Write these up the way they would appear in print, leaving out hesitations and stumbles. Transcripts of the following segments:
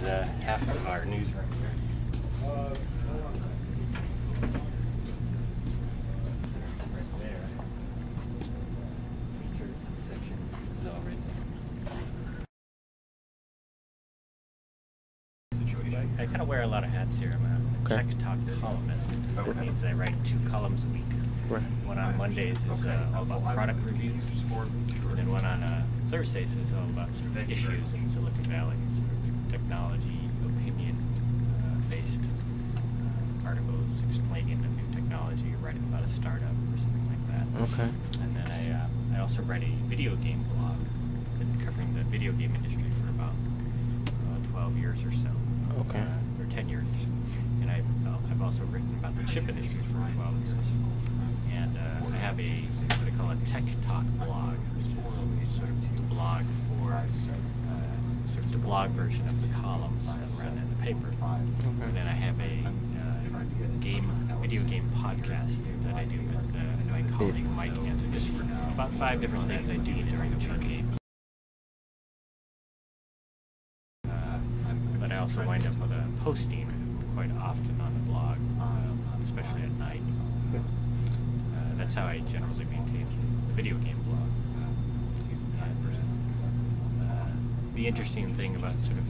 half of our news right here. Right there. Features section is all right there. I kind of wear a lot of hats here. I'm a tech talk columnist. That means I write 2 columns a week. Right. One on Mondays is all about product reviews, and then one on Thursdays is all about sort of issues in Silicon Valley, sort of technology, opinion-based articles explaining a new technology or writing about a startup or something like that. Okay. And then I also write a video game blog. Been covering the video game industry for about 12 years or so. Okay. Or 10 years. And I've also written about the chip industry for 12 years. And I have what I call a tech talk blog, which is sort of the blog for sort of the blog version of the columns that run in the paper. Okay. And then I have a video game podcast that I do with my colleague Mike, and just for about 5 different things I do during the games. But I also wind up with posting quite often on the blog, especially at night. That's how I generally maintain the video game blog. The interesting thing about sort of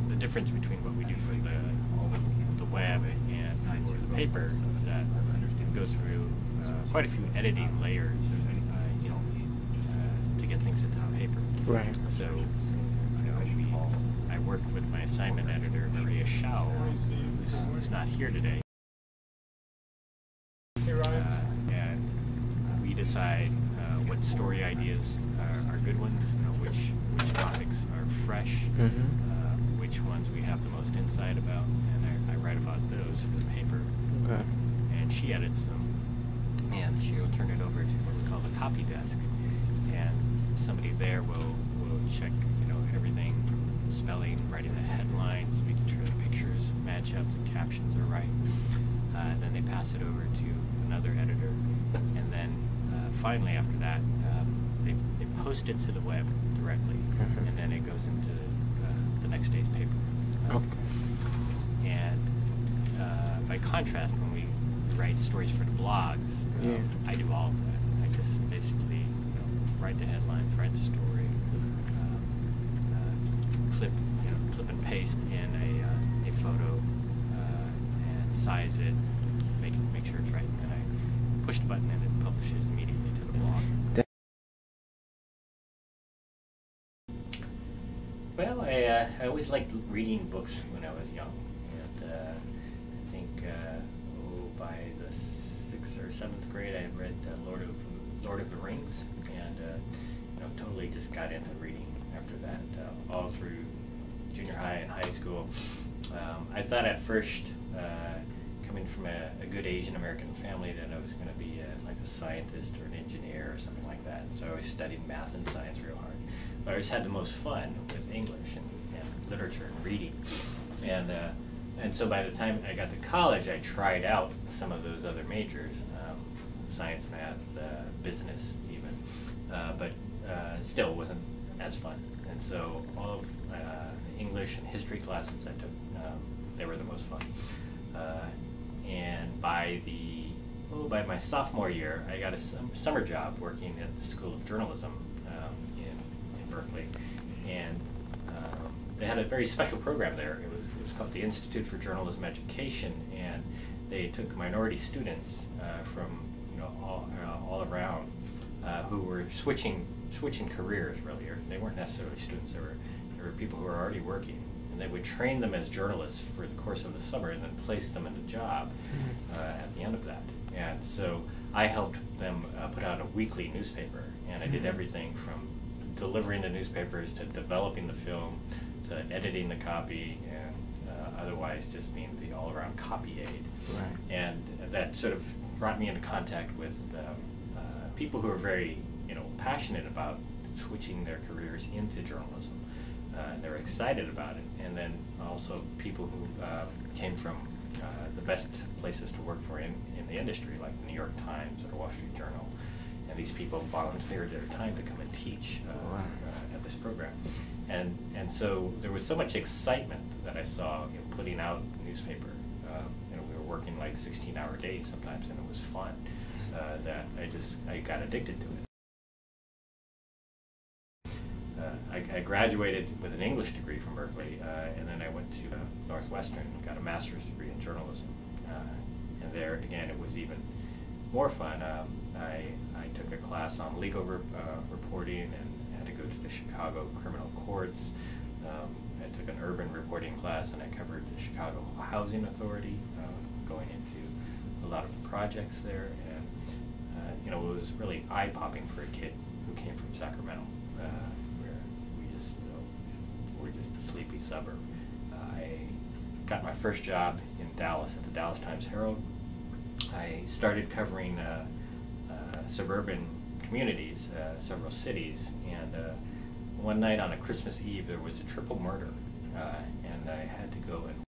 the difference between what we do for the web and for the paper is that it goes through quite a few editing layers, to get things into the paper. Right. So, I work with my assignment editor, Maria Schau, who's not here today. And we decide what story ideas are good ones, which topics are fresh, which ones we have the most insight about, and I write about those for the paper. Okay. And she edits them, and she'll turn it over to what we call the copy desk, and somebody there will check everything from spelling, writing the headlines, making sure the pictures match up, the captions are right. Then they pass it over to another editor, and then finally after that they post it to the web directly, and then it goes into the next day's paper. Okay. And by contrast, when we write stories for the blogs, I do all of that. I just basically write the headlines, write the story, clip and paste in a photo, and size it, make sure it's right, and I push the button and it publishes immediately to the blog. Well, I always liked reading books when I was young, and I think by the 6th or 7th grade I had read Lord of the Rings, and totally just got into reading after that, all through junior high and high school. I thought at first, coming from a good Asian American family, that I was going to be like a scientist or an engineer or something like that. So I always studied math and science real hard. But I always had the most fun with English and literature and reading. And so by the time I got to college, I tried out some of those other majors, science, math, business even, but still wasn't as fun. And so all of English and history classes I took, they were the most fun. And by my sophomore year, I got a summer job working at the School of Journalism in Berkeley, and they had a very special program there. It was called the Institute for Journalism Education, and they took minority students from all around who were switching careers really. Or they weren't necessarily students. They were people who were already working, and they would train them as journalists for the course of the summer, and then place them in the job at the end of that. And so I helped them put out a weekly newspaper, and I did everything from delivering the newspapers to developing the film to editing the copy, and otherwise just being the all-around copy aide. Right. And that sort of brought me into contact with people who are very passionate about switching their careers into journalism. They're excited about it, and then also people who came from the best places to work for in the industry, like the New York Times or the Wall Street Journal, and and these people volunteered their time to come and teach at this program. And so there was so much excitement that I saw in putting out the newspaper. We were working like 16-hour days sometimes, and it was fun, that I got addicted to it. I graduated with an English degree from Berkeley, and then I went to Northwestern and got a master's degree in journalism. And there, again, it was even more fun. I took a class on legal reporting and had to go to the Chicago criminal courts. I took an urban reporting class, and I covered the Chicago Housing Authority, going into a lot of the projects there. And it was really eye-popping for a kid who came from Sacramento, where we're just a sleepy suburb. I got my first job in Dallas at the Dallas Times-Herald. I started covering suburban communities, several cities, and one night on a Christmas Eve there was a triple murder, and I had to go and